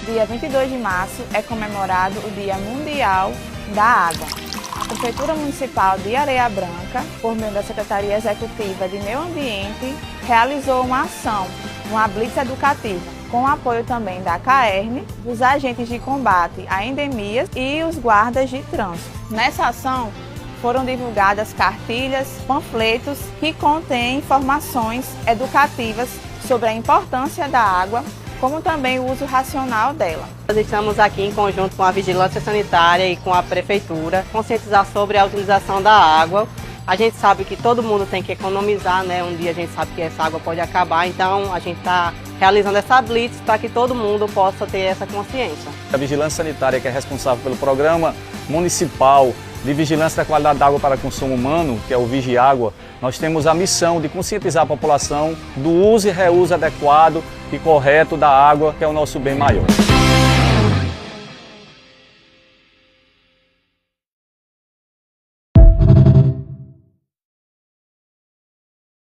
dia 22 de março, é comemorado o Dia Mundial da Água. A Prefeitura Municipal de Areia Branca, por meio da Secretaria Executiva de Meio Ambiente, realizou uma ação, uma blitz educativa, com o apoio também da CAERN, dos agentes de combate a endemias e os guardas de trânsito. Nessa ação, foram divulgadas cartilhas, panfletos que contêm informações educativas sobre a importância da água, como também o uso racional dela. Nós estamos aqui em conjunto com a Vigilância Sanitária e com a Prefeitura, conscientizar sobre a utilização da água. A gente sabe que todo mundo tem que economizar, né? Um dia a gente sabe que essa água pode acabar, então a gente está realizando essa blitz para que todo mundo possa ter essa consciência. A Vigilância Sanitária, que é responsável pelo Programa Municipal de Vigilância da Qualidade da Água para Consumo Humano, que é o Vigiágua, nós temos a missão de conscientizar a população do uso e reuso adequado e correto da água, que é o nosso bem maior.